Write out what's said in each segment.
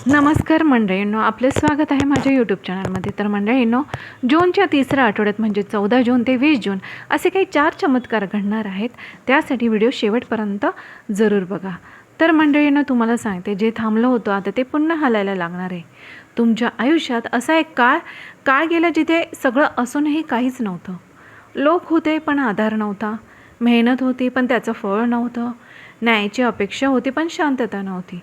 नमस्कार मंडळींनो, आपले स्वागत आहे माझ्या यूट्यूब चॅनलमध्ये. तर मंडळींनो, जूनच्या तिसऱ्या आठवड्यात म्हणजे 14 जून ते 20 जून असे काही 4 चमत्कार घडणार आहेत. त्यासाठी व्हिडिओ शेवटपर्यंत जरूर बघा. तर मंडळींनो, तुम्हाला सांगते, जे थांबलं होतं आता ते पुन्हा हलायला लागणार आहे. तुमच्या आयुष्यात असा एक काळ गेला जिथे सगळं असूनही काहीच नव्हतं. लोक होते पण आधार नव्हता, मेहनत होती पण त्याचं फळ नव्हतं, न्यायाची अपेक्षा होती पण शांतता नव्हती.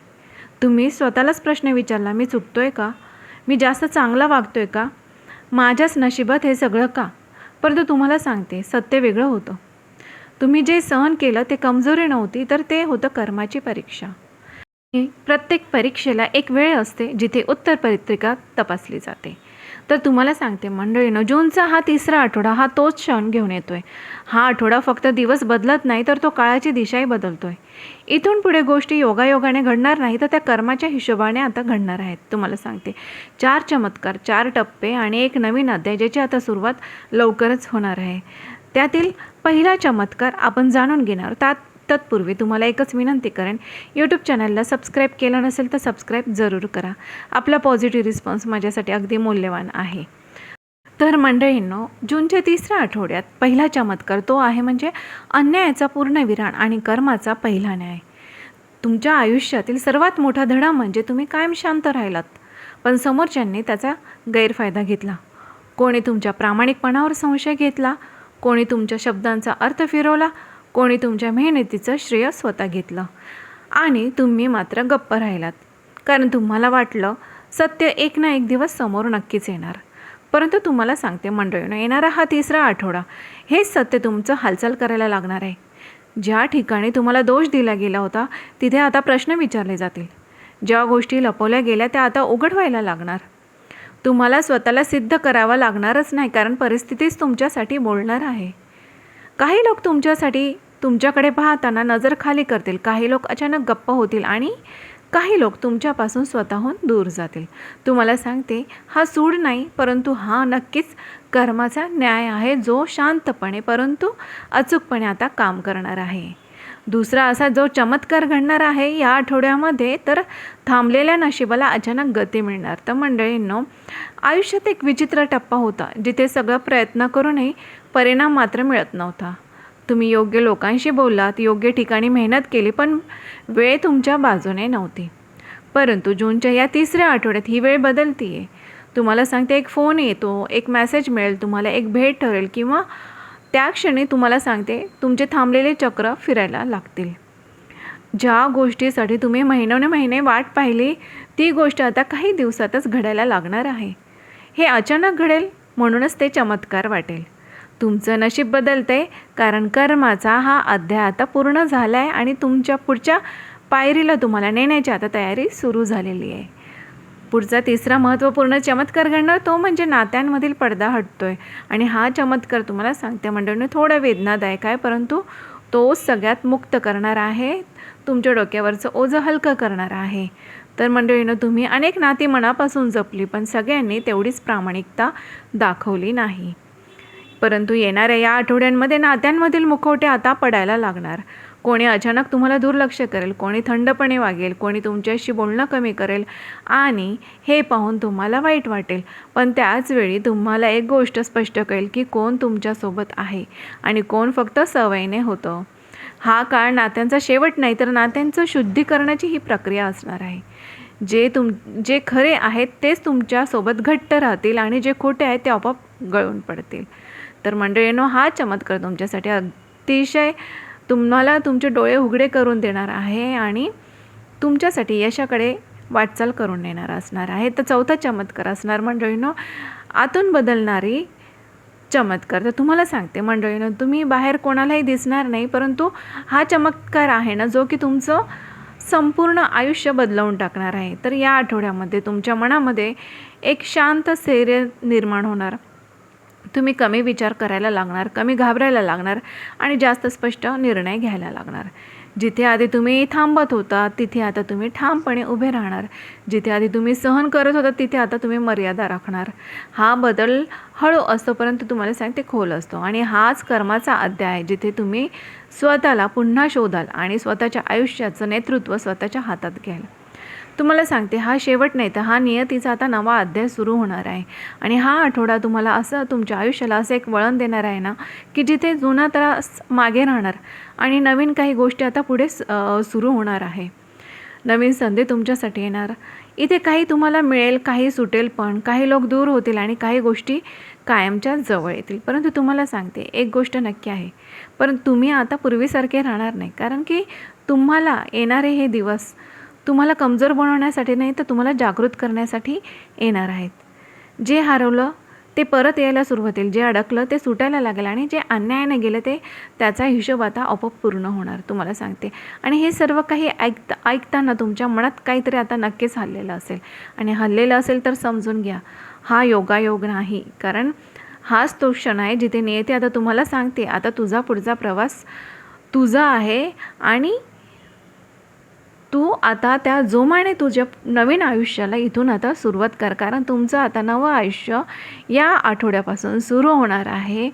तुम्ही स्वतःलाच प्रश्न विचारला, मी चुकतोय का? मी जास्त चांगला वागतोय का? माझ्याच नशिबात हे सगळं का? परंतु तुम्हाला सांगते, सत्य वेगळं होतं. तुम्ही जे सहन केलं ते कमजोरी नव्हती, तर ते होतं कर्माची परीक्षा. प्रत्येक परीक्षेला एक वेळ असते जिथे उत्तरपत्रिका तपासली जाते. तर तुम्हाला सांगते मंडळींनो, जूनचा हा तिसरा आठवडा हा तोच क्षण घेऊन येतोय. हा आठवडा फक्त दिवस बदलत नाही, तर तो काळाची दिशाही बदलतोय. इथून पुढे गोष्टी योगायोगाने घडणार नाही, तर त्या कर्माच्या हिशोबाने आता घडणार आहेत. तुम्हाला सांगते, 4 चमत्कार, 4 टप्पे आणि एक नवीन अध्याय ज्याची आता सुरुवात लवकरच होणार आहे. त्यातील पहिला चमत्कार आपण जाणून घेणार. तत्पूर्वी तुम्हाला एकच विनंती करेन, यूट्यूब चॅनलला सबस्क्राईब केलं नसेल तर सबस्क्राईब जरूर करा. आपला पॉझिटिव्ह रिस्पॉन्स माझ्यासाठी अगदी मौल्यवान आहे. तर मंडळींनो, जूनच्या तिसऱ्या आठवड्यात पहिला चमत्कार तो आहे म्हणजे अन्यायाचा पूर्णविराम आणि कर्माचा पहिला न्याय. तुमच्या आयुष्यातील सर्वात मोठा धडा म्हणजे तुम्ही कायम शांत राहिलात, पण समोरच्यांनी त्याचा गैरफायदा घेतला. कोणी तुमच्या प्रामाणिकपणावर संशय घेतला, कोणी तुमच्या शब्दांचा अर्थ फिरवला, कोणी तुमच्या मेहनतीचं श्रेय स्वतः घेतलं आणि तुम्ही मात्र गप्प राहिलात. कारण तुम्हाला वाटलं सत्य एक ना एक दिवस समोर नक्कीच येणार. परंतु तुम्हाला सांगते मंडळींनो, येणारा हा तिसरा आठवडा हेच सत्य तुमचं हालचाल करायला लागणार आहे. ज्या ठिकाणी तुम्हाला दोष दिला गेला होता तिथे आता प्रश्न विचारले जातील. ज्या गोष्टी लपवल्या गेल्या त्या आता उघड व्हायला लागणार. तुम्हाला स्वतःला सिद्ध करावं लागणारच नाही, कारण परिस्थितीच तुमच्यासाठी बोलणार आहे. काही लोक तुमच्याकडे पाहताना नजर खाली करतील, काही लोक अचानक गप्प होतील आणि काही लोक तुमच्यापासून स्वतःहून दूर जातील. तुम्हाला सांगते, हा सूड नाही, परंतु हा नक्कीच कर्माचा न्याय आहे, जो शांतपणे परंतु अचूकपणे आता काम करणार आहे. दुसरा असा जो चमत्कार घडणार आहे या आठवड्यामध्ये, तर थांबलेल्या नशिबाला अचानक गती मिळणार. तर मंडळींनो, आयुष्यात एक विचित्र टप्पा होता जिथे सगळं प्रयत्न करूनही परिणाम मात्र मिळत नव्हता. तुम्ही योग्य लोकांशी बोललात, योग्य ठिकाणी मेहनत केली, पण वेळ तुमच्या बाजूने नव्हती. परंतु जूनच्या या तिसऱ्या आठवड्यात ही वेळ बदलती आहे. तुम्हाला सांगते, एक फोन येतो, एक मेसेज मिळेल तुम्हाला, एक भेट ठरेल किंवा त्या क्षणी तुम्हाला सांगते तुमचे थांबलेले चक्र फिरायला लागतील. ज्या गोष्टीसाठी तुम्ही महिने वाट पाहिली ती गोष्ट आता काही दिवसातच घडायला लागणार आहे. हे अचानक घडेल म्हणूनच ते चमत्कार वाटेल. तुमचं नशीब बदलतंय, कारण कर्माचा हा अध्याय आता पूर्ण झाला आहे आणि तुमच्या पुढच्या पायरीला तुम्हाला नेण्याची आता तयारी सुरू झालेली आहे. पुढचा तिसरा महत्त्वपूर्ण चमत्कार घडणार तो म्हणजे नात्यांमधील पडदा हटतोय. आणि हा चमत्कार तुम्हाला सांगते मंडळींनो, थोडा वेदनादायक आहे, परंतु तो सगळ्यात मुक्त करणार आहे, तुमच्या डोक्यावरचं ओझं हलकं करणार आहे. तर मंडळींनो, तुम्ही अनेक नाती मनापासून जपली, पण सगळ्यांनी तेवढीच प्रामाणिकता दाखवली नाही. परंतु येणाऱ्या या आठवड्यांमध्ये नात्यांमधील मुखवटे आता पडायला लागणार. कोणी अचानक तुम्हाला दुर्लक्ष करेल, कोणी थंडपणे वागेल, कोणी तुमच्याशी बोलणं कमी करेल आणि हे पाहून तुम्हाला वाईट वाटेल. पण त्याचवेळी तुम्हाला एक गोष्ट स्पष्ट कळेल की कोण तुमच्यासोबत आहे आणि कोण फक्त सवयीने होतं. हा काळ नात्यांचा शेवट नाही, तर नात्यांचं शुद्धीकरणाची ही प्रक्रिया असणार आहे. जे खरे आहेत तेच तुमच्यासोबत घट्ट राहतील आणि जे खोटे आहेत ते आपोआप गळून पडतील. तर मंडळींनो, हा चमत्कार तुमच्यासाठी अतिशय तुम्हाला तुमचे डोळे उघडे करून देणार आहे आणि तुमच्यासाठी यशाकडे वाटचाल करून नेणार असणार आहे. तर चौथा चमत्कार असणार मंडळींनो, आतून बदलणारी चमत्कार. तर तुम्हाला सांगते मंडळींनो, तुम्ही बाहेर कोणालाही दिसणार नाही, परंतु हा चमत्कार आहे ना, जो की तुमचं संपूर्ण आयुष्य बदलवून टाकणार आहे. तर या आठवड्यामध्ये तुमच्या मनामध्ये एक शांत स्थैर्य निर्माण होणार. तुम्ही कमी विचार करायला लागणार, कमी घाबरायला लागणार आणि जास्त स्पष्ट निर्णय घ्यायला लागणार. जिथे आधी तुम्ही थांबत होता तिथे आता तुम्ही ठामपणे उभे राहणार. जिथे आधी तुम्ही सहन करत होता तिथे आता तुम्ही मर्यादा राखणार. हा बदल हळू असतो, परंतु तुम्हाला सांगते खोल असतो. आणि हाच कर्माचा अध्याय आहे, जिथे तुम्ही स्वतःला पुन्हा शोधाल आणि स्वतःच्या आयुष्याचं नेतृत्व स्वतःच्या हातात घ्याल. तुम्हाला सांगते, हा शेवट नाही तर हा नियतीचा आता नवा अध्याय सुरू होणार आहे. आणि हा आठवडा तुम्हाला असं तुमच्या आयुष्याला असं एक वळण देणार आहे ना, की जिथे जुना त्रास मागे राहणार आणि नवीन काही गोष्टी आता पुढे सुरू होणार आहे. नवीन संधी तुमच्यासाठी येणार. इथे काही तुम्हाला मिळेल, काही सुटेल, पण काही लोक दूर होतील आणि काही गोष्टी कायमच्या जवळ येतील. परंतु तुम्हाला सांगते, एक गोष्ट नक्की आहे, परंतु तुम्ही आता पूर्वीसारखे राहणार नाही. कारण की तुम्हाला येणारे हे दिवस तुम्हाला कमजोर बनवण्यासाठी नाही तर तुम्हाला जागृत करण्यासाठी येणार आहेत. जे हरवलं ते परत यायला सुरुवात होईल, जे अडकलं ते सुटायला लागेल आणि जे अन्यायाने गेलं ते त्याचा हिशोब आता आपोआप पूर्ण होणार, तुम्हाला सांगते. आणि हे सर्व काही ऐकताना तुमच्या मनात काहीतरी आता नक्कीच हललेलं असेल. आणि हललेलं असेल तर समजून घ्या, हा योगायोग नाही, कारण हाच तो क्षण आहे जिथे नियती आता तुम्हाला सांगते, आता तुझा पुढचा प्रवास तुझा आहे आणि तू आता त्या जोमाने तुझ्या नवीन आयुष्याला इथून आता सुरुवात कर. कारण तुमचं आता नवं आयुष्य या आठवड्यापासून सुरू होणार आहे.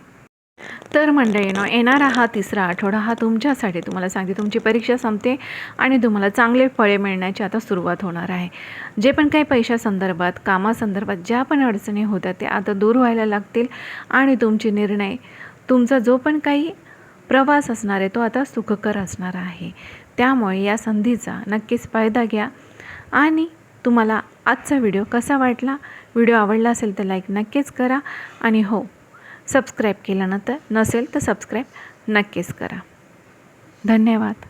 तर मंडळींनो, येणारा हा तिसरा आठवडा हा तुमच्यासाठी, तुम्हाला सांगते, तुमची परीक्षा संपते आणि तुम्हाला चांगले फळे मिळण्याची आता सुरुवात होणार आहे. जे पण काही पैशासंदर्भात, कामासंदर्भात ज्या पण अडचणी होत्या त्या आता दूर व्हायला लागतील आणि तुमचे निर्णय, तुमचा जो पण काही प्रवास असणार आहे तो आता सुखकर असणार आहे. त्यामुळे या संधीचा नक्कीच फायदा घ्या. आणि तुम्हाला आजचा व्हिडिओ कसा वाटला, व्हिडिओ आवडला असेल तर लाईक नक्कीच करा. आणि हो, सबस्क्राईब केलं नसेल तर सबस्क्राईब नक्कीच करा. धन्यवाद.